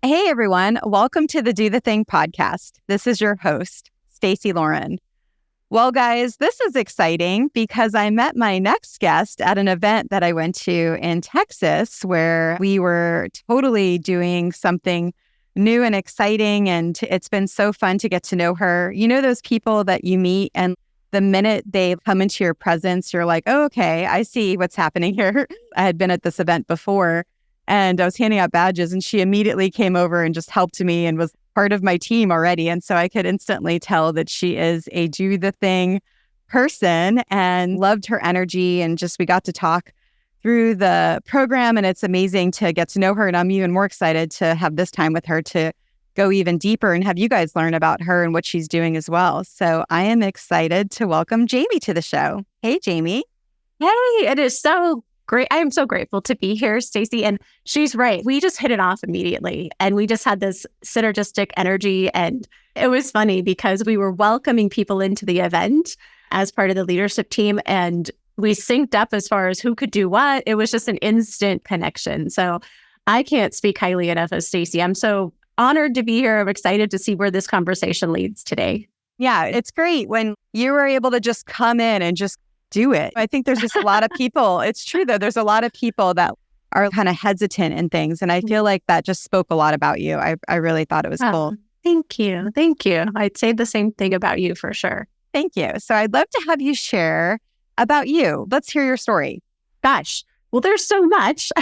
Hey everyone, welcome to the Do the Thing podcast. This is your host, Stacey Lauren. Well, guys, this is exciting because I met my next guest at an event that I went to in Texas where we were totally doing something new and exciting, and it's been so fun to get to know her. You know those people that you meet and the minute they come into your presence, you're like, oh, okay, I see what's happening here. I had been at this event before and I was handing out badges and she immediately came over and just helped me and was part of my team already. And so I could instantly tell that she is a do the thing person and loved her energy. And just we got to talk through the program and it's amazing to get to know her. And I'm even more excited to have this time with her to go even deeper and have you guys learn about her and what she's doing as well. So I am excited to welcome Jamie to the show. Hey, Jamie. Hey, it is so great. I am so grateful to be here, Stacey. And she's right. We just hit it off immediately. And we just had this synergistic energy. And it was funny because we were welcoming people into the event as part of the leadership team. And we synced up as far as who could do what. It was just an instant connection. So I can't speak highly enough of Stacey. I'm so honored to be here. I'm excited to see where this conversation leads today. Yeah, it's great when you were able to just come in and just do it. I think there's just a lot of people. It's true, though. There's a lot of people that are kind of hesitant in things. And I feel like that just spoke a lot about you. I really thought it was cool. Thank you. Thank you. I'd say the same thing about you for sure. Thank you. So I'd love to have you share about you. Let's hear your story. Gosh. Well, there's so much.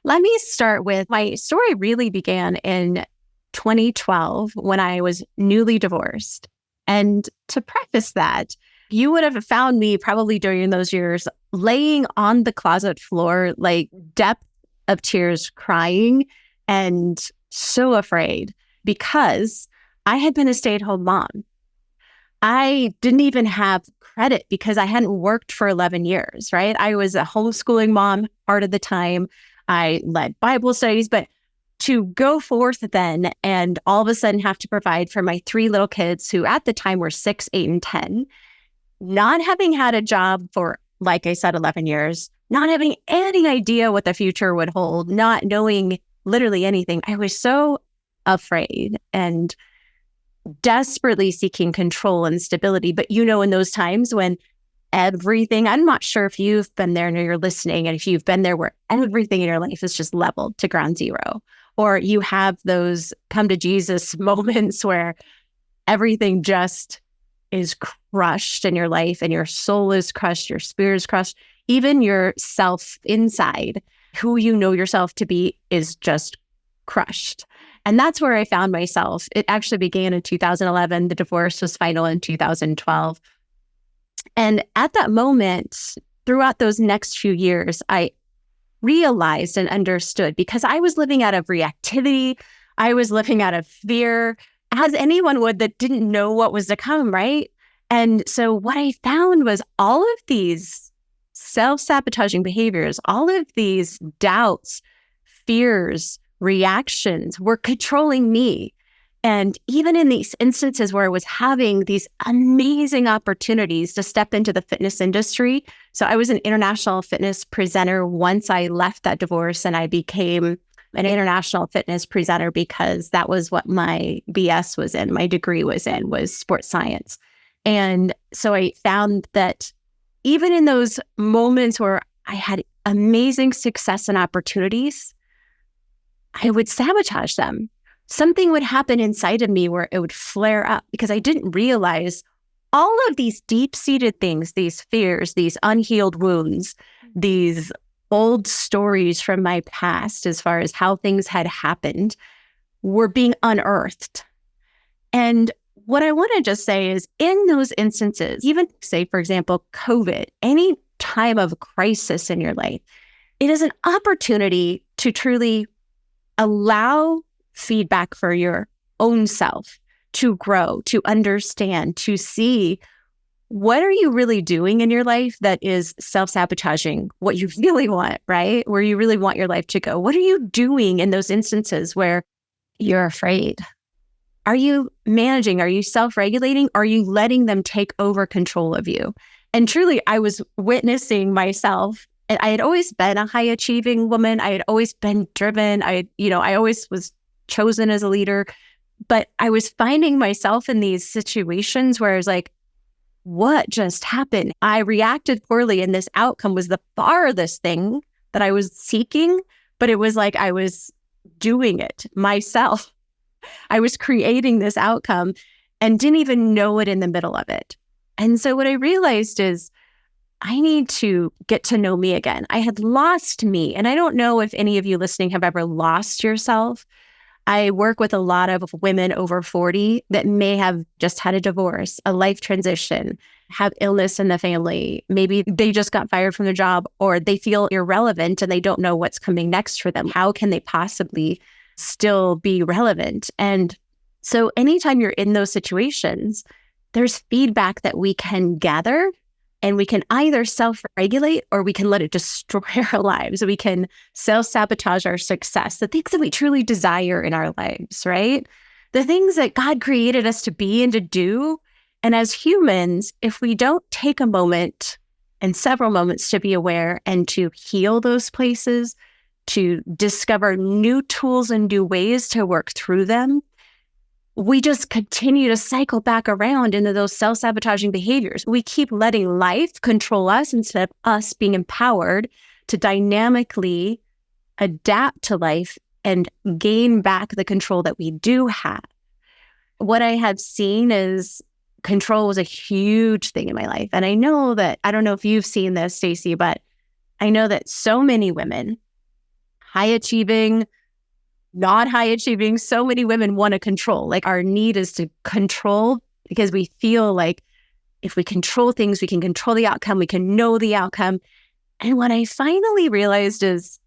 Let me start with my story really began in 2012 when I was newly divorced. And to preface that, you would have found me probably during those years laying on the closet floor, like depth of tears, crying and so afraid because I had been a stay-at-home mom. I didn't even have credit because I hadn't worked for 11 years, right? I was a homeschooling mom part of the time. I led Bible studies, but to go forth then and all of a sudden have to provide for my 3 little kids who at the time were 6, 8, and 10, not having had a job for, like I said, 11 years, not having any idea what the future would hold, not knowing literally anything. I was so afraid and desperately seeking control and stability. But you know, in those times when everything, I'm not sure if you've been there and you're listening, and if you've been there where everything in your life is just leveled to ground zero, or you have those come to Jesus moments where everything just is crushed in your life and your soul is crushed, your spirit is crushed, even your self inside, who you know yourself to be, is just crushed. And that's where I found myself. It actually began in 2011. The divorce was final in 2012. And at that moment, throughout those next few years, I realized and understood, because I was living out of reactivity, I was living out of fear, as anyone would that didn't know what was to come, right? And so what I found was all of these self-sabotaging behaviors, all of these doubts, fears, reactions were controlling me. And even in these instances where I was having these amazing opportunities to step into the fitness industry. So I was an international fitness presenter once I left that divorce, and I became an international fitness presenter because that was what my BS was in, my degree was in, was sports science. And so I found that even in those moments where I had amazing success and opportunities, I would sabotage them. Something would happen inside of me where it would flare up because I didn't realize all of these deep-seated things, these fears, these unhealed wounds, these old stories from my past as far as how things had happened were being unearthed. And what I want to just say is in those instances, even say, for example, COVID, any time of crisis in your life, it is an opportunity to truly allow feedback for your own self to grow, to understand, to see what are you really doing in your life that is self-sabotaging what you really want, right? Where you really want your life to go. What are you doing in those instances where you're afraid? Are you managing? Are you self-regulating? Are you letting them take over control of you? And truly, I was witnessing myself. And I had always been a high-achieving woman. I had always been driven. I always was chosen as a leader. But I was finding myself in these situations where I was like, what just happened? I reacted poorly, and this outcome was the farthest thing that I was seeking, but it was like I was doing it myself. I was creating this outcome and didn't even know it in the middle of it. And so what I realized is I need to get to know me again. I had lost me. And I don't know if any of you listening have ever lost yourself. I work with a lot of women over 40 that may have just had a divorce, a life transition, have illness in the family. Maybe they just got fired from their job, or they feel irrelevant and they don't know what's coming next for them. How can they possibly still be relevant? And so anytime you're in those situations, there's feedback that we can gather, and we can either self-regulate or we can let it destroy our lives. We can self-sabotage our success, the things that we truly desire in our lives, right? The things that God created us to be and to do. And as humans, if we don't take a moment and several moments to be aware and to heal those places, to discover new tools and new ways to work through them, we just continue to cycle back around into those self-sabotaging behaviors. We keep letting life control us instead of us being empowered to dynamically adapt to life and gain back the control that we do have. What I have seen is control was a huge thing in my life. And I know that, I don't know if you've seen this, Stacey, but I know that so many women, high achieving, not high achieving, so many women want to control. Like our need is to control because we feel like if we control things, we can control the outcome, we can know the outcome. And what I finally realized is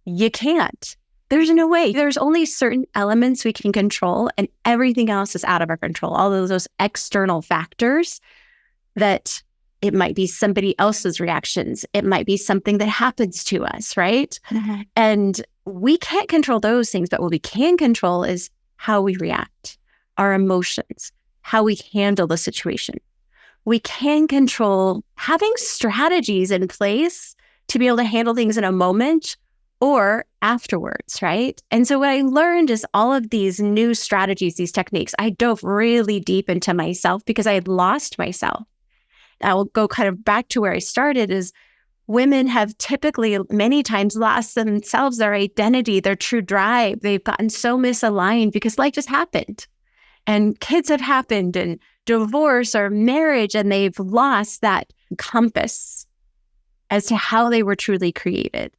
you can't. There's no way. There's only certain elements we can control, and everything else is out of our control. All of those external factors that it might be somebody else's reactions. It might be something that happens to us, right? Mm-hmm. And we can't control those things, but what we can control is how we react, our emotions, how we handle the situation. We can control having strategies in place to be able to handle things in a moment or afterwards, right? And so what I learned is all of these new strategies, these techniques, I dove really deep into myself because I had lost myself. I will go kind of back to where I started is women have typically many times lost themselves, their identity, their true drive. They've gotten so misaligned because life just happened and kids have happened and divorce or marriage, and they've lost that compass as to how they were truly created.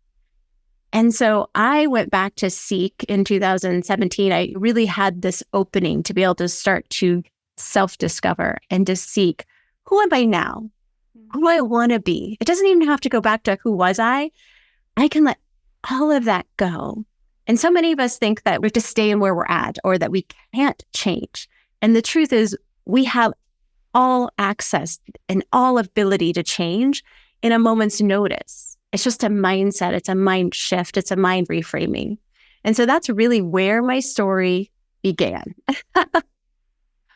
And so I went back to seek in 2017. I really had this opening to be able to start to self-discover and to seek, who am I now? Who do I want to be? It doesn't even have to go back to who was I. I can let all of that go. And so many of us think that we have to stay in where we're at or that we can't change. And the truth is we have all access and all ability to change in a moment's notice. It's just a mindset. It's a mind shift. It's a mind reframing. And so that's really where my story began.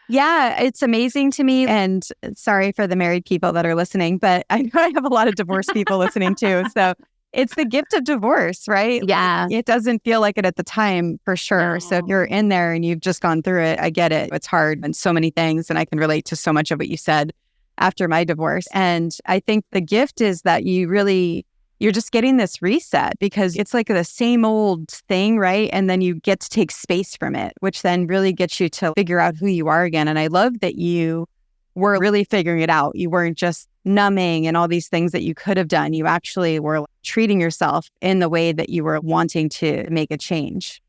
Yeah, it's amazing to me. And sorry for the married people that are listening, but I know I have a lot of divorced people listening too. So it's the gift of divorce, right? Yeah. It doesn't feel like it at the time for sure. So if you're in there and you've just gone through it, I get it. It's hard and so many things. And I can relate to so much of what you said after my divorce. And I think the gift is that you're just getting this reset because it's like the same old thing, right? And then you get to take space from it, which then really gets you to figure out who you are again. And I love that you were really figuring it out. You weren't just numbing and all these things that you could have done. You actually were treating yourself in the way that you were wanting to make a change.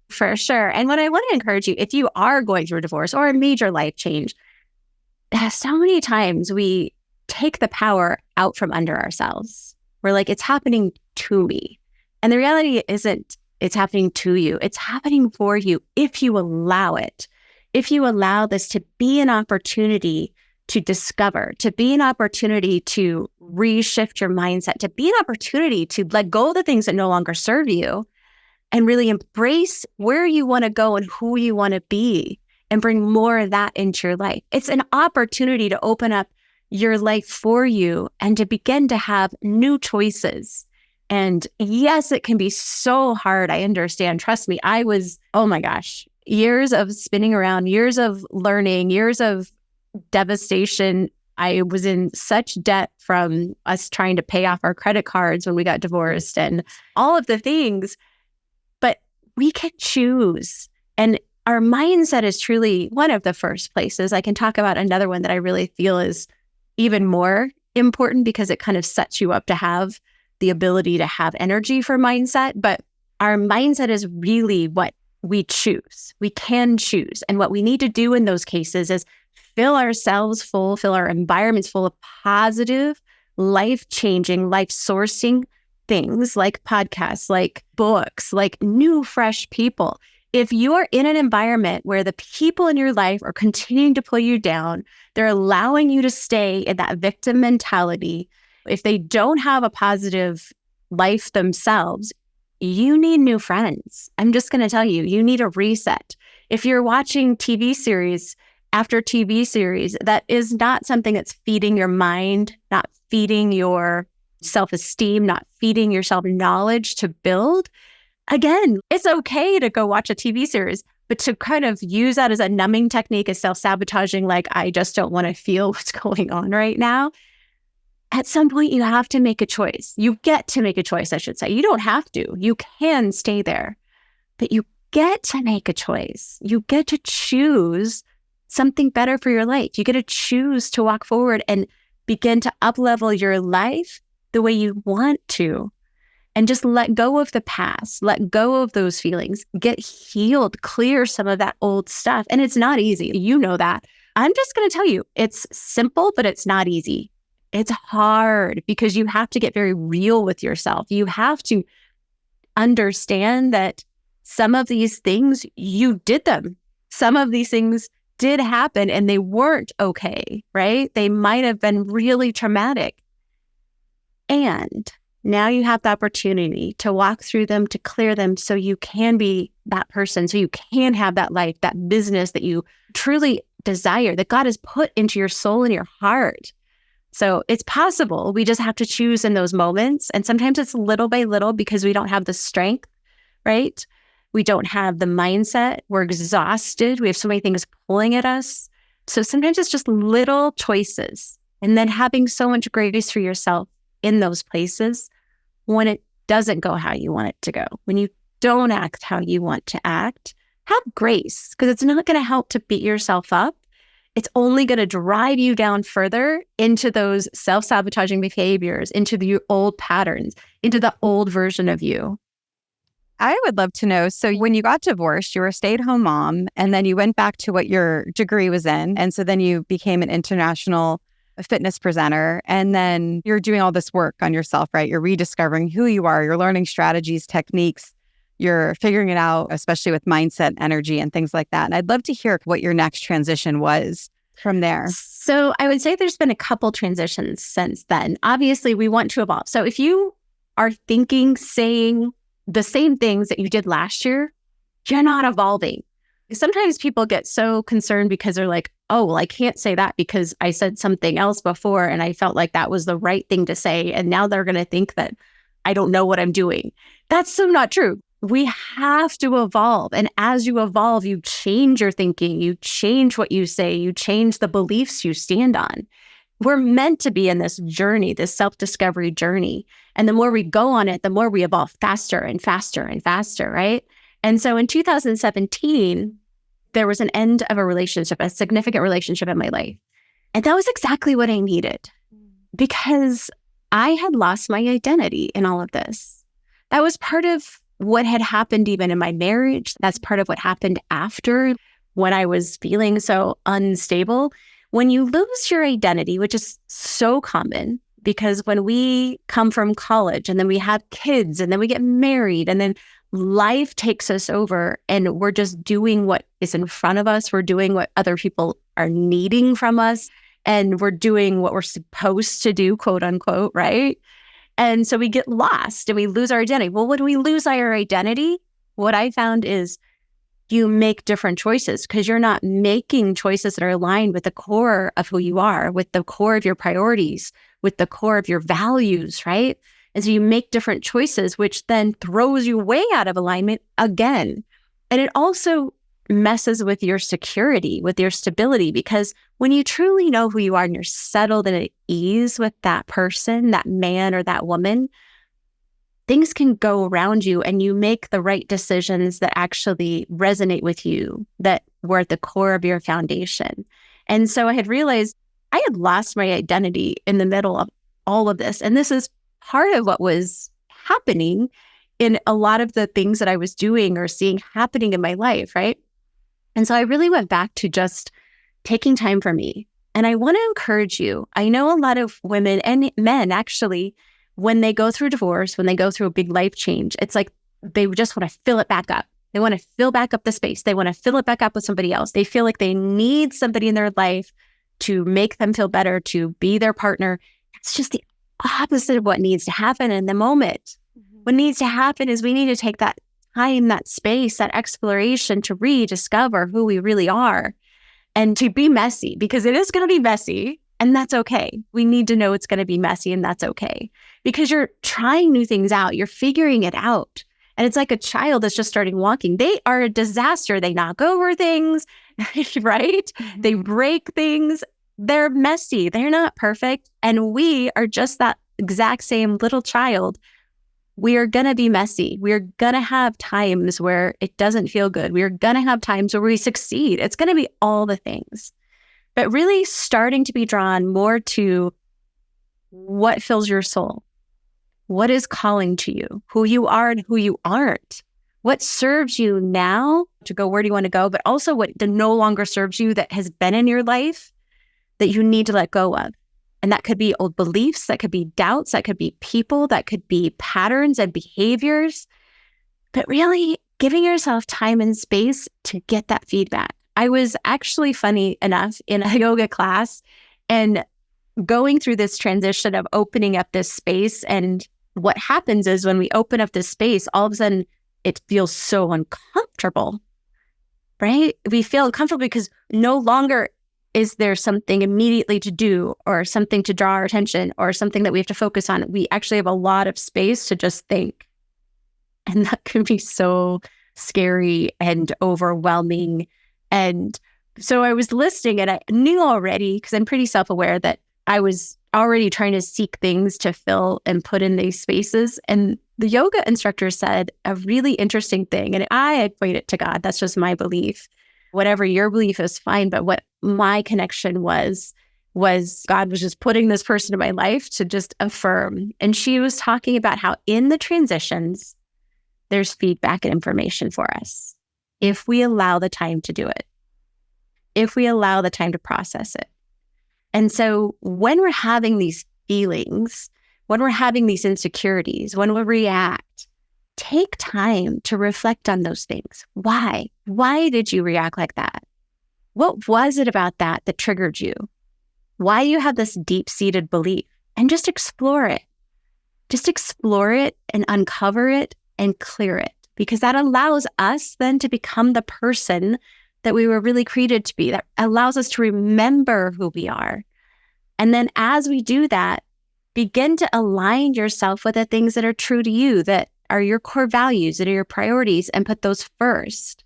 For sure. And what I want to encourage you, if you are going through a divorce or a major life change, so many times we take the power out from under ourselves. We're like, it's happening to me. And the reality isn't it's happening to you. It's happening for you if you allow it. If you allow this to be an opportunity to discover, to be an opportunity to reshift your mindset, to be an opportunity to let go of the things that no longer serve you and really embrace where you want to go and who you want to be and bring more of that into your life. It's an opportunity to open up your life for you and to begin to have new choices And yes, it can be so hard. I understand. Trust me. I was, oh my gosh, years of spinning around, years of learning, years of devastation. I was in such debt from us trying to pay off our credit cards when we got divorced and all of the things. But we can choose. And our mindset is truly one of the first places. I can talk about another one that I really feel is even more important because it kind of sets you up to have the ability to have energy for mindset. But our mindset is really what we choose. We can choose. And what we need to do in those cases is fill ourselves full, fill our environments full of positive, life-changing, life-sourcing things like podcasts, like books, like new, fresh people. If you're in an environment where the people in your life are continuing to pull you down, they're allowing you to stay in that victim mentality. If they don't have a positive life themselves, you need new friends. I'm just going to tell you, you need a reset. If you're watching TV series after TV series, that is not something that's feeding your mind, not feeding your self-esteem, not feeding your self-knowledge to build. Again, it's okay to go watch a TV series, but to kind of use that as a numbing technique, as self-sabotaging, like, I just don't want to feel what's going on right now. At some point, you have to make a choice. You get to make a choice, I should say. You don't have to. You can stay there, but you get to make a choice. You get to choose something better for your life. You get to choose to walk forward and begin to up-level your life the way you want to. And just let go of the past, let go of those feelings, get healed, clear some of that old stuff. And it's not easy. You know that. I'm just going to tell you, it's simple, but it's not easy. It's hard because you have to get very real with yourself. You have to understand that some of these things, you did them. Some of these things did happen and they weren't okay, right? They might have been really traumatic. And now you have the opportunity to walk through them, to clear them so you can be that person, so you can have that life, that business that you truly desire, that God has put into your soul and your heart. So it's possible. We just have to choose in those moments. And sometimes it's little by little because we don't have the strength, right? We don't have the mindset. We're exhausted. We have so many things pulling at us. So sometimes it's just little choices. And then having so much grace for yourself in those places when it doesn't go how you want it to go, when you don't act how you want to act, have grace, because it's not going to help to beat yourself up. It's only going to drive you down further into those self-sabotaging behaviors, into the old patterns, into the old version of you. I would love to know. So when you got divorced, you were a stay-at-home mom, and then you went back to what your degree was in. And so then you became an international fitness presenter. And then you're doing all this work on yourself, right? You're rediscovering who you are. You're learning strategies, techniques. You're figuring it out, especially with mindset, energy, and things like that. And I'd love to hear what your next transition was from there. So I would say there's been a couple transitions since then. Obviously, we want to evolve. So if you are thinking, saying the same things that you did last year, you're not evolving. Sometimes people get so concerned because they're like, oh, well, I can't say that because I said something else before and I felt like that was the right thing to say. And now they're going to think that I don't know what I'm doing. That's so not true. We have to evolve. And as you evolve, you change your thinking, you change what you say, you change the beliefs you stand on. We're meant to be in this journey, this self-discovery journey. And the more we go on it, the more we evolve faster and faster and faster, right? And so in 2017, there was an end of a relationship, a significant relationship in my life. And that was exactly what I needed because I had lost my identity in all of this. That was part of what had happened even in my marriage. That's part of what happened after when I was feeling so unstable. When you lose your identity, which is so common, because when we come from college and then we have kids and then we get married and then life takes us over and we're just doing what is in front of us. We're doing what other people are needing from us and we're doing what we're supposed to do, quote unquote, right? And so we get lost and we lose our identity. Well, when we lose our identity, what I found is you make different choices because you're not making choices that are aligned with the core of who you are, with the core of your priorities, with the core of your values, right? And so you make different choices, which then throws you way out of alignment again. And it also messes with your security, with your stability, because when you truly know who you are and you're settled and at ease with that person, that man or that woman, things can go around you and you make the right decisions that actually resonate with you, that were at the core of your foundation. And so I had realized I had lost my identity in the middle of all of this. And this is part of what was happening in a lot of the things that I was doing or seeing happening in my life, right? And so I really went back to just taking time for me. And I want to encourage you. I know a lot of women and men actually, when they go through divorce, when they go through a big life change, it's like they just want to fill it back up. They want to fill back up the space. They want to fill it back up with somebody else. They feel like they need somebody in their life to make them feel better, to be their partner. It's just the opposite of what needs to happen in the moment. What needs to happen is we need to take that time, that space, that exploration to rediscover who we really are and to be messy, because it is going to be messy and that's okay. We need to know it's going to be messy and that's okay, because you're trying new things out. You're figuring it out. And it's like a child that's just starting walking. They are a disaster. They knock over things, right? They break things. They're messy. They're not perfect. And we are just that exact same little child. We are going to be messy. We are going to have times where it doesn't feel good. We are going to have times where we succeed. It's going to be all the things. But really starting to be drawn more to what fills your soul. What is calling to you? Who you are and who you aren't. What serves you now to go where do you want to go, but also what no longer serves you that has been in your life that you need to let go of. And that could be old beliefs, that could be doubts, that could be people, that could be patterns and behaviors. But really giving yourself time and space to get that feedback. I was actually, funny enough, in a yoga class and going through this transition of opening up this space. And what happens is when we open up this space, all of a sudden it feels so uncomfortable, right? We feel uncomfortable because no longer is there something immediately to do or something to draw our attention or something that we have to focus on. We actually have a lot of space to just think. And that can be so scary and overwhelming. And so I was listening and I knew already, because I'm pretty self-aware, that I was already trying to seek things to fill and put in these spaces. And the yoga instructor said a really interesting thing, and I equate it to God. That's just my belief. Whatever your belief is, fine. But what my connection was God was just putting this person in my life to just affirm. And she was talking about how in the transitions, there's feedback and information for us if we allow the time to do it, if we allow the time to process it. And so when we're having these feelings, when we're having these insecurities, when we react, take time to reflect on those things. Why? Why did you react like that? What was it about that that triggered you? Why do you have this deep-seated belief? And just explore it. Just explore it and uncover it and clear it, because that allows us then to become the person that we were really created to be. That allows us to remember who we are. And then as we do that, begin to align yourself with the things that are true to you, that are your core values, that are your priorities, and put those first.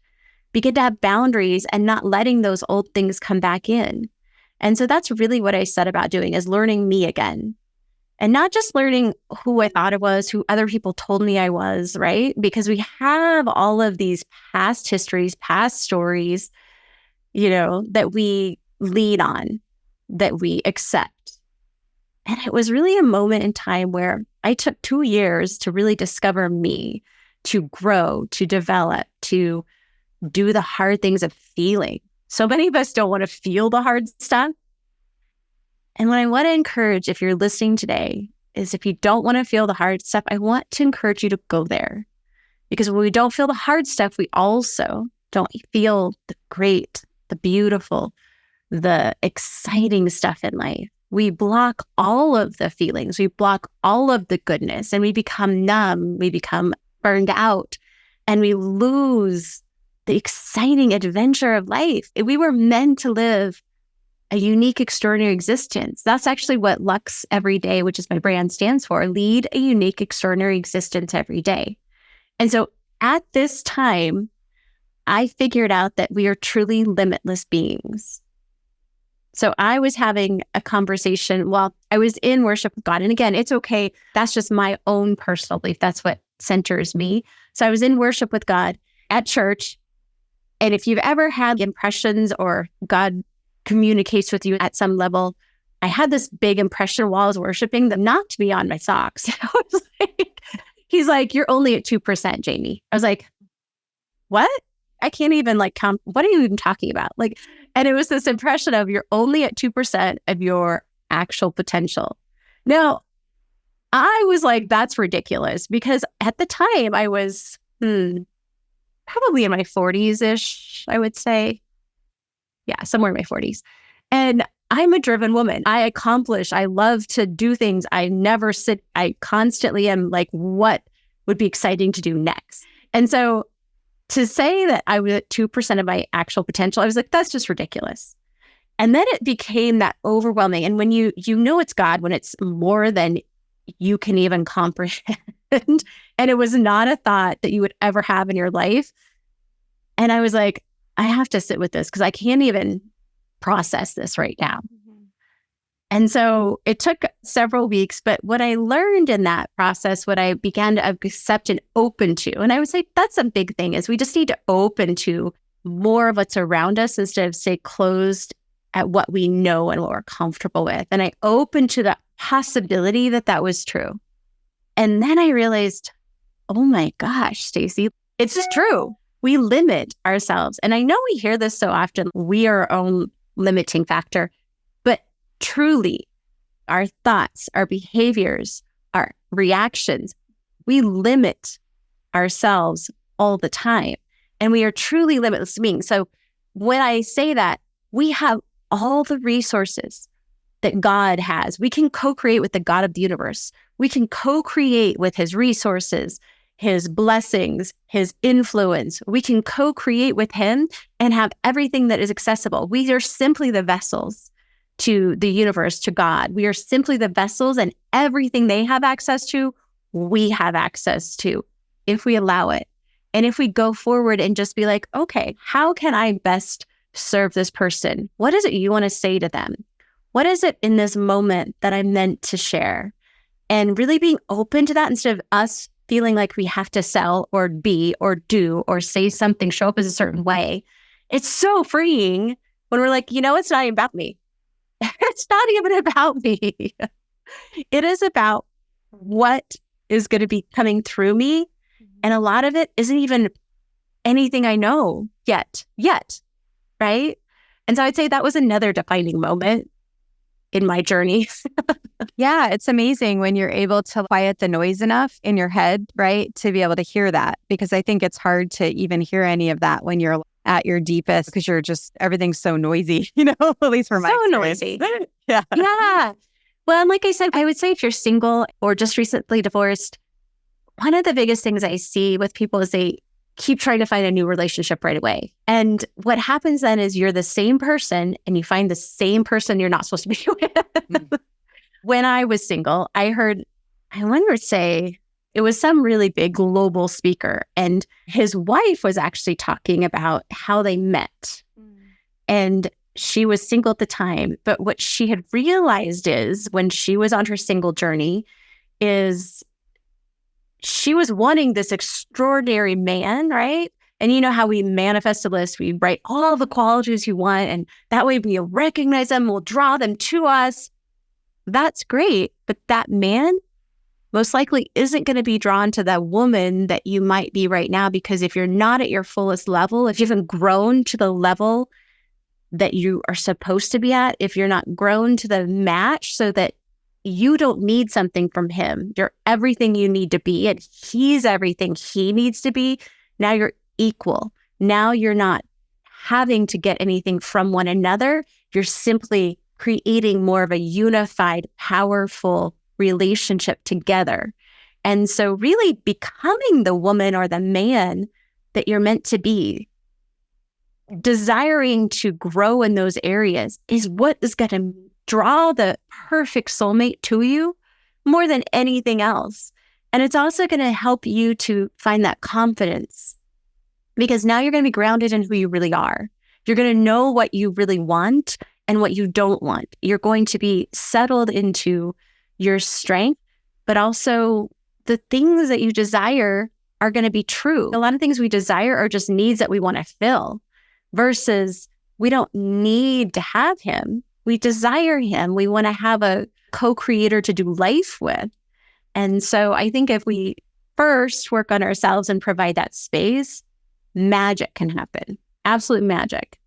Begin to have boundaries and not letting those old things come back in. And so that's really what I said about doing, is learning me again. And not just learning who I thought I was, who other people told me I was, right? Because we have all of these past histories, past stories, that we lean on, that we accept. And it was really a moment in time where I took 2 years to really discover me, to grow, to develop, to do the hard things of feeling. So many of us don't want to feel the hard stuff. And what I want to encourage, if you're listening today, is if you don't want to feel the hard stuff, I want to encourage you to go there. Because when we don't feel the hard stuff, we also don't feel the great, the beautiful, the exciting stuff in life. We block all of the feelings. We block all of the goodness, and we become numb. We become burned out, and we lose the exciting adventure of life. We were meant to live a unique, extraordinary existence. That's actually what Lux Every Day, which is my brand, stands for. Lead a unique, extraordinary existence every day. And so at this time, I figured out that we are truly limitless beings. So I was having a conversation while I was in worship with God. And again, it's okay. That's just my own personal belief. That's what centers me. So I was in worship with God at church. And if you've ever had impressions or God communicates with you at some level, I had this big impression while I was worshiping that knocked me on my socks. I was like, he's like, you're only at 2%, Jamie. I was like, what? I can't even count. What are you even talking about? And it was this impression of you're only at 2% of your actual potential. Now, I was like, that's ridiculous, because at the time I was probably in my 40s-ish, I would say. Yeah, somewhere in my 40s. And I'm a driven woman. I accomplish. I love to do things. I never sit. I constantly am like, what would be exciting to do next? And so to say that I was at 2% of my actual potential, I was like, that's just ridiculous. And then it became that overwhelming. And when you know it's God, when it's more than you can even comprehend, and it was not a thought that you would ever have in your life. And I was like, I have to sit with this because I can't even process this right now. Mm-hmm. And so it took several weeks, but what I learned in that process, what I began to accept and open to, and I would say that's a big thing, is we just need to open to more of what's around us instead of stay closed at what we know and what we're comfortable with. And I opened to the possibility that that was true. And then I realized, oh my gosh, Stacey, it's just true. We limit ourselves. And I know we hear this so often. We are our own limiting factor. But truly, our thoughts, our behaviors, our reactions, we limit ourselves all the time. And we are truly limitless beings. So when I say that, we have all the resources that God has. We can co-create with the God of the universe. We can co-create with his resources, his blessings, his influence. We can co-create with him and have everything that is accessible. We are simply the vessels to the universe, to God. We are simply the vessels, and everything they have access to, we have access to, if we allow it. And if we go forward and just be like, okay, how can I best serve this person? What is it you want to say to them? What is it in this moment that I'm meant to share? And really being open to that instead of us feeling like we have to sell or be or do or say something, show up as a certain way. It's so freeing when we're like, it's not even about me. It's not even about me. It is about what is going to be coming through me. And a lot of it isn't even anything I know yet, right? And so I'd say that was another defining moment in my journey. Yeah, it's amazing when you're able to quiet the noise enough in your head, right? To be able to hear that, because I think it's hard to even hear any of that when you're at your deepest, because you're just, everything's so noisy, at least for my experience. Noisy. Yeah. Yeah. Well, and like I said, I would say if you're single or just recently divorced, one of the biggest things I see with people is they keep trying to find a new relationship right away. And what happens then is you're the same person and you find the same person you're not supposed to be with. Mm-hmm. When I was single, I remember say, it was some really big global speaker, and his wife was actually talking about how they met. And she was single at the time. But what she had realized is when she was on her single journey is she was wanting this extraordinary man, right? And you know how we manifest a list, we write all the qualities you want, and that way we'll recognize them, we'll draw them to us. That's great. But that man most likely isn't going to be drawn to that woman that you might be right now, because if you're not at your fullest level, if you haven't grown to the level that you are supposed to be at, if you're not grown to the match so that you don't need something from him, you're everything you need to be, and he's everything he needs to be, now you're equal. Now you're not having to get anything from one another. You're simply creating more of a unified, powerful relationship together. And so really becoming the woman or the man that you're meant to be. desiring to grow in those areas is what is going to draw the perfect soulmate to you more than anything else. And it's also going to help you to find that confidence, because now you're going to be grounded in who you really are. You're going to know what you really want and what you don't want. You're going to be settled into your strength, but also the things that you desire are going to be true. A lot of things we desire are just needs that we want to fill, versus we don't need to have him. We desire him. We want to have a co-creator to do life with. And so I think if we first work on ourselves and provide that space, magic can happen. Absolute magic.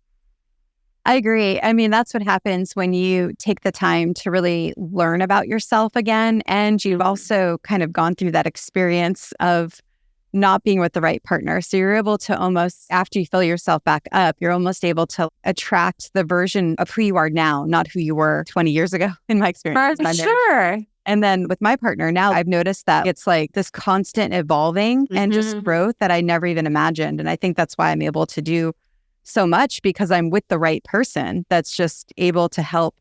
I agree. I mean, that's what happens when you take the time to really learn about yourself again. And you've also kind of gone through that experience of not being with the right partner. So you're able to almost, after you fill yourself back up, you're almost able to attract the version of who you are now, not who you were 20 years ago, in my experience. For sure. And then with my partner now, I've noticed that it's like this constant evolving and just growth that I never even imagined. And I think that's why I'm able to do so much, because I'm with the right person that's just able to help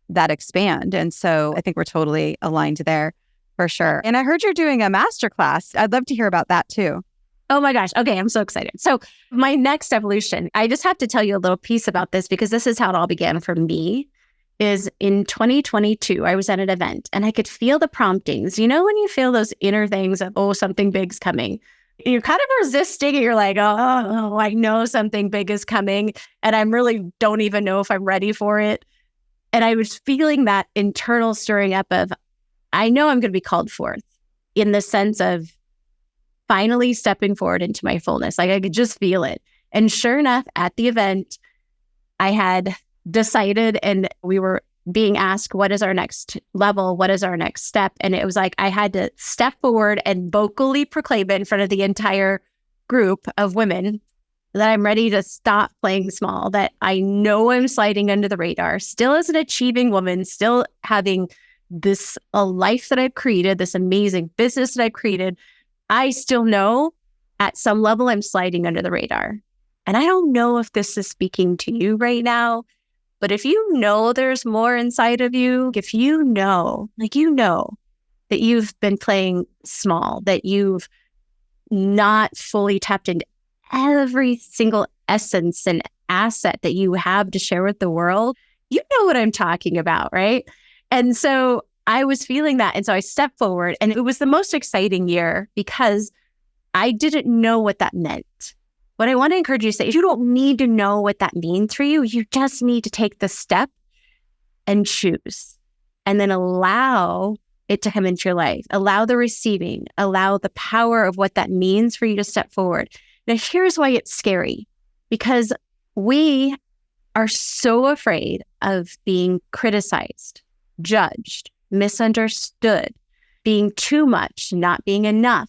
that expand. And so I think we're totally aligned there for sure. And I heard you're doing a masterclass. I'd love to hear about that too. Oh my gosh. Okay. I'm so excited. So my next evolution, I just have to tell you a little piece about this, because this is how it all began for me. Is in 2022, I was at an event and I could feel the promptings. You know, when you feel those inner things of, oh, something big's coming, you're kind of resisting it. You're like, oh, I know something big is coming and I really don't even know if I'm ready for it. And I was feeling that internal stirring up of, I know I'm going to be called forth, in the sense of finally stepping forward into my fullness. Like I could just feel it. And sure enough, at the event, I had decided, and we were being asked, what is our next level? What is our next step? And it was like, I had to step forward and vocally proclaim it in front of the entire group of women that I'm ready to stop playing small, that I know I'm sliding under the radar, still as an achieving woman, still having this a life that I've created, this amazing business that I've created. I still know at some level I'm sliding under the radar. And I don't know if this is speaking to you right now, but if you know there's more inside of you, if you know, like you know that you've been playing small, that you've not fully tapped into every single essence and asset that you have to share with the world, you know what I'm talking about, right? And so I was feeling that. And so I stepped forward, and it was the most exciting year because I didn't know what that meant. What I want to encourage you to say is you don't need to know what that means for you. You just need to take the step and choose, and then allow it to come into your life. Allow the receiving, allow the power of what that means for you to step forward. Now, here's why it's scary, because we are so afraid of being criticized, judged, misunderstood, being too much, not being enough,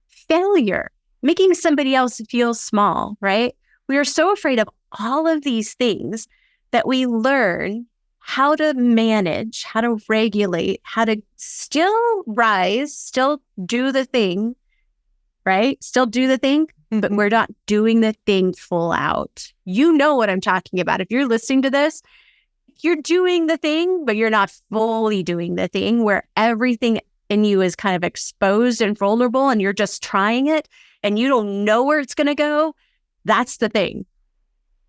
failure, making somebody else feel small, right? We are so afraid of all of these things that we learn how to manage, how to regulate, how to still rise, still do the thing, right? Still do the thing, but we're not doing the thing full out. You know what I'm talking about. If you're listening to this, you're doing the thing, but you're not fully doing the thing, where everything in you is kind of exposed and vulnerable, and you're just trying it and you don't know where it's going to go. That's the thing,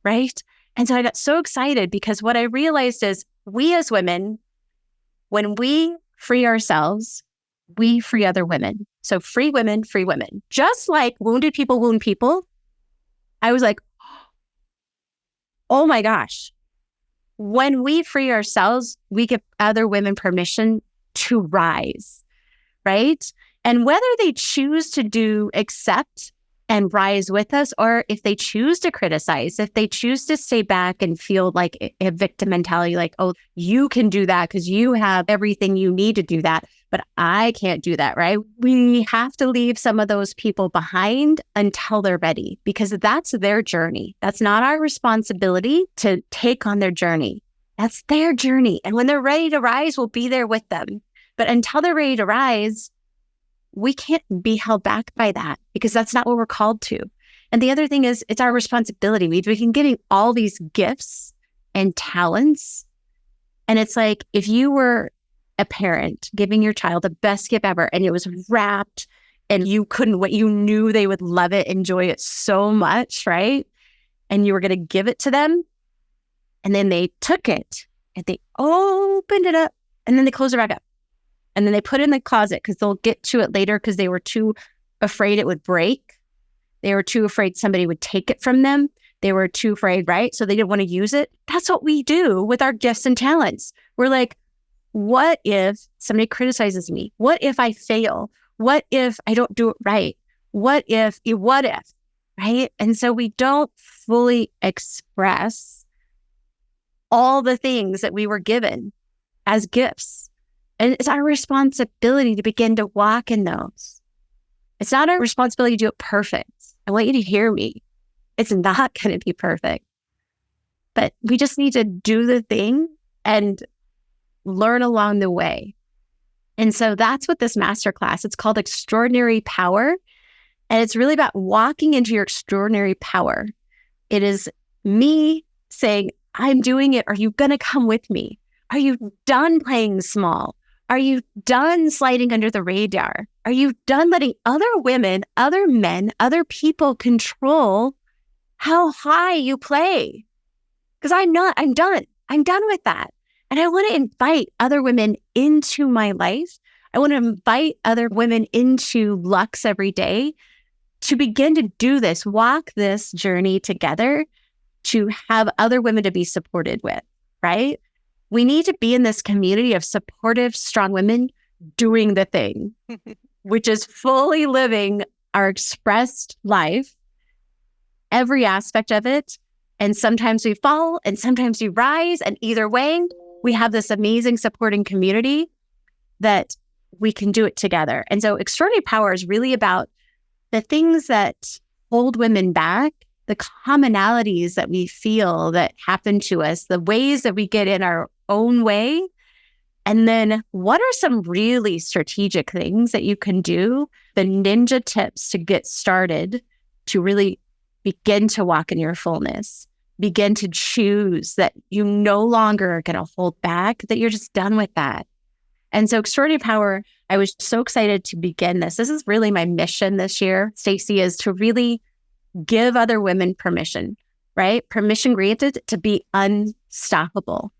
right? And so I got so excited because what I realized is we as women, when we free ourselves, we free other women. So free women, just like wounded people wound people. I was like, oh my gosh. When we free ourselves, we give other women permission to rise, right? And whether they choose to accept and rise with us, or if they choose to criticize, if they choose to stay back and feel like a victim mentality, like, oh, you can do that because you have everything you need to do that, but I can't do that, right? We have to leave some of those people behind until they're ready, because that's their journey. That's not our responsibility to take on their journey. That's their journey. And when they're ready to rise, we'll be there with them. But until they're ready to rise, we can't be held back by that, because that's not what we're called to. And the other thing is it's our responsibility. We've been getting all these gifts and talents. And it's like, if you were a parent giving your child the best gift ever and it was wrapped and you couldn't wait, you knew they would love it, enjoy it so much, right? And you were going to give it to them. And then they took it and they opened it up and then they closed it back up. And then they put it in the closet because they'll get to it later because they were too afraid it would break. They were too afraid somebody would take it from them. They were too afraid, right? So they didn't want to use it. That's what we do with our gifts and talents. We're like, what if somebody criticizes me? What if I fail? What if I don't do it right? What if, right? And so we don't fully express all the things that we were given as gifts. And it's our responsibility to begin to walk in those. It's not our responsibility to do it perfect. I want you to hear me. It's not going to be perfect. But we just need to do the thing and learn along the way. And so that's what this masterclass, it's called Extraordinary Power. And it's really about walking into your extraordinary power. It is me saying, I'm doing it. Are you going to come with me? Are you done playing small? Are you done sliding under the radar? Are you done letting other women, other men, other people control how high you play? Because I'm not, I'm done. I'm done with that. And I want to invite other women into my life. I want to invite other women into Lux every day to begin to do this, walk this journey together, to have other women to be supported with, right? We need to be in this community of supportive, strong women doing the thing, which is fully living our expressed life, every aspect of it. And sometimes we fall and sometimes we rise. And either way, we have this amazing supporting community that we can do it together. And so Extraordinary Power is really about the things that hold women back, the commonalities that we feel that happen to us, the ways that we get in our own way. And then what are some really strategic things that you can do, the ninja tips to get started, to really begin to walk in your fullness, begin to choose that you no longer are going to hold back, that you're just done with that. And so Extraordinary Power, I was so excited to begin this. This is really my mission this year, Stacey, is to really give other women permission, right? Permission granted to be unstoppable.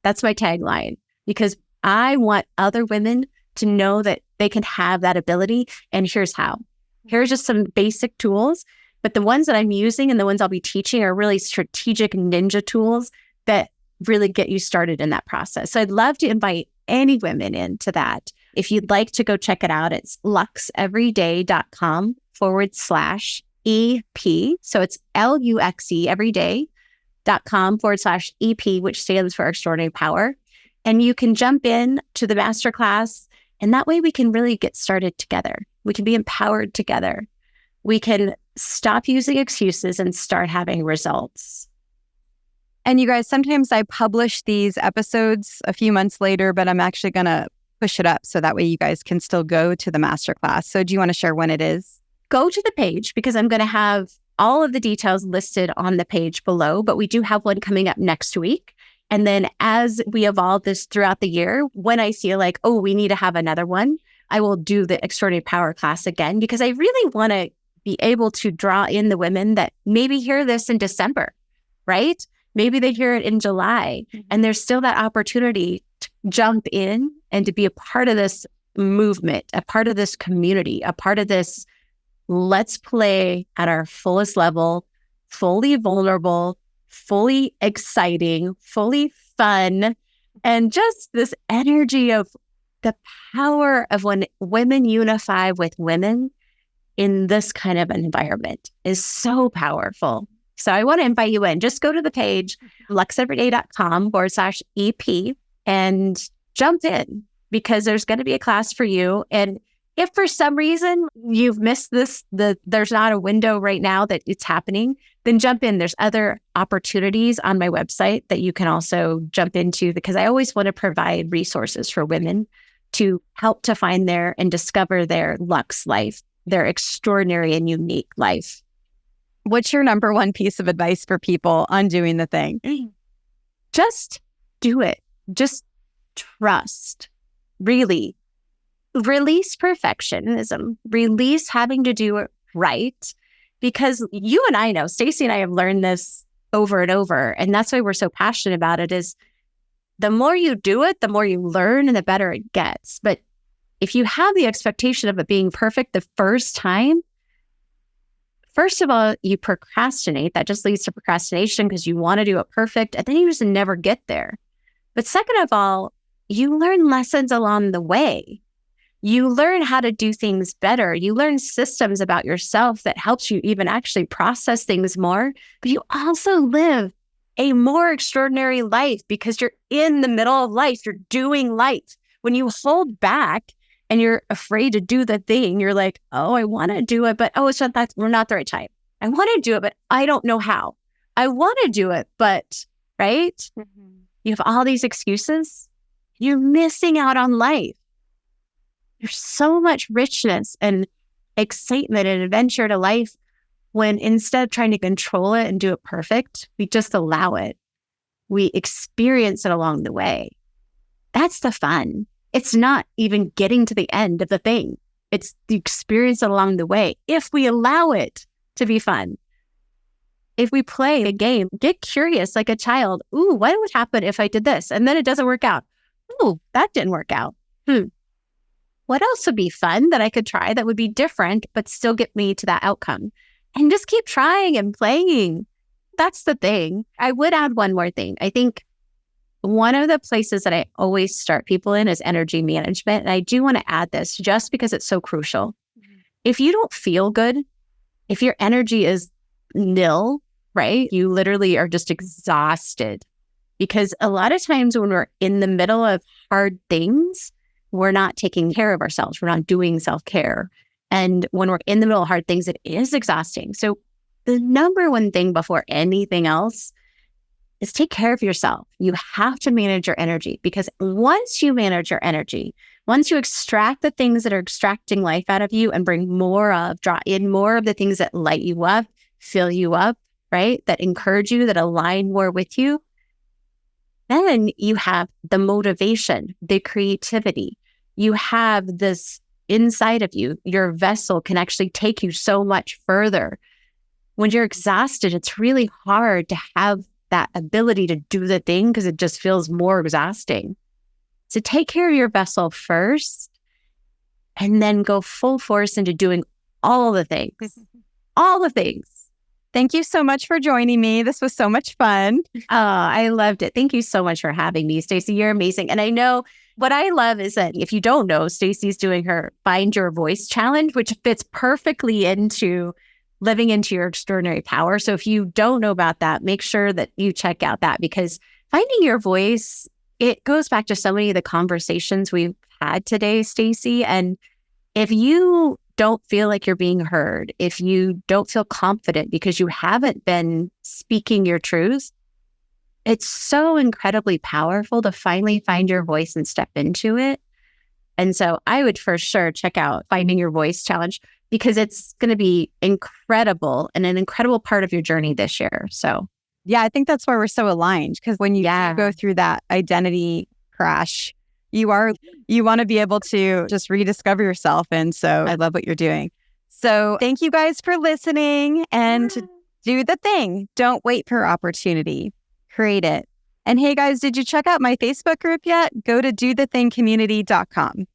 That's my tagline, because I want other women to know that they can have that ability. And here's how. Here's just some basic tools. But the ones that I'm using and the ones I'll be teaching are really strategic ninja tools that really get you started in that process. So I'd love to invite any women into that. If you'd like to go check it out, it's luxeveryday.com/EP. So it's LUXE everyday.com/EP, which stands for Extraordinary Power. And you can jump in to the masterclass, and that way we can really get started together. We can be empowered together. We can stop using excuses and start having results. And you guys, sometimes I publish these episodes a few months later, but I'm actually going to push it up so that way you guys can still go to the masterclass. So do you want to share when it is? Go to the page, because I'm going to have all of the details listed on the page below, but we do have one coming up next week. And then as we evolve this throughout the year, when I feel like, oh, we need to have another one, I will do the Extraordinary Power class again, because I really want to be able to draw in the women that maybe hear this in December, right? Maybe they hear it in July, and there's still that opportunity to jump in and to be a part of this movement, a part of this community, a part of this let's play at our fullest level, fully vulnerable, fully exciting, fully fun, and just this energy of the power of when women unify with women in this kind of environment is so powerful. So I want to invite you in. Just go to the page, luxeveryday.com/EP, and jump in, because there's going to be a class for you. And if for some reason you've missed this, there's not a window right now that it's happening, then jump in. There's other opportunities on my website that you can also jump into, because I always want to provide resources for women to help to find their and discover their Lux life, their extraordinary and unique life. What's your number one piece of advice for people on doing the thing? Just do it. Just trust. Really. Release perfectionism. Release having to do it right. Because you and I know, Stacey and I have learned this over and over. And that's why we're so passionate about it, is the more you do it, the more you learn and the better it gets. But if you have the expectation of it being perfect the first time, first of all, you procrastinate. That just leads to procrastination because you want to do it perfect, and then you just never get there. But second of all, you learn lessons along the way. You learn how to do things better. You learn systems about yourself that helps you even actually process things more. But you also live a more extraordinary life because you're in the middle of life. You're doing life. When you hold back and you're afraid to do the thing, you're like, oh, I want to do it, but it's not that, we're not the right time. I want to do it, but I don't know how. I want to do it, but, right? Mm-hmm. You have all these excuses. You're missing out on life. There's so much richness and excitement and adventure to life when instead of trying to control it and do it perfect, we just allow it. We experience it along the way. That's the fun. It's not even getting to the end of the thing. It's the experience along the way. If we allow it to be fun, if we play a game, get curious like a child. Ooh, what would happen if I did this? And then it doesn't work out. Ooh, that didn't work out. What else would be fun that I could try that would be different, but still get me to that outcome? And just keep trying and playing. That's the thing. I would add one more thing. I think one of the places that I always start people in is energy management. And I do want to add this just because it's so crucial. Mm-hmm. If you don't feel good, if your energy is nil, right? You literally are just exhausted. Because a lot of times when we're in the middle of hard things, we're not taking care of ourselves. We're not doing self-care. And when we're in the middle of hard things, it is exhausting. So the number one thing before anything else is take care of yourself. You have to manage your energy, because once you manage your energy, once you extract the things that are extracting life out of you and bring more of, draw in more of the things that light you up, fill you up, right? That encourage you, that align more with you, then you have the motivation, the creativity. You have this inside of you. Your vessel can actually take you so much further. When you're exhausted, it's really hard to have that ability to do the thing because it just feels more exhausting. So take care of your vessel first and then go full force into doing all the things. All the things. Thank you so much for joining me. This was so much fun. I loved it. Thank you so much for having me, Stacey. You're amazing. And I know what I love is that if you don't know, Stacey's doing her Find Your Voice challenge, which fits perfectly into living into your extraordinary power. So if you don't know about that, make sure that you check out that, because finding your voice, it goes back to so many of the conversations we've had today, Stacey. And if you don't feel like you're being heard, if you don't feel confident because you haven't been speaking your truth, it's so incredibly powerful to finally find your voice and step into it. And so I would for sure check out Finding Your Voice challenge, because it's going to be incredible and an incredible part of your journey this year. So yeah, I think that's why we're so aligned, because when you go through that identity crash, you want to be able to just rediscover yourself. And so I love what you're doing. So thank you guys for listening, and do the thing. Don't wait for opportunity. Create it. And hey guys, did you check out my Facebook group yet? Go to dothethingcommunity.com.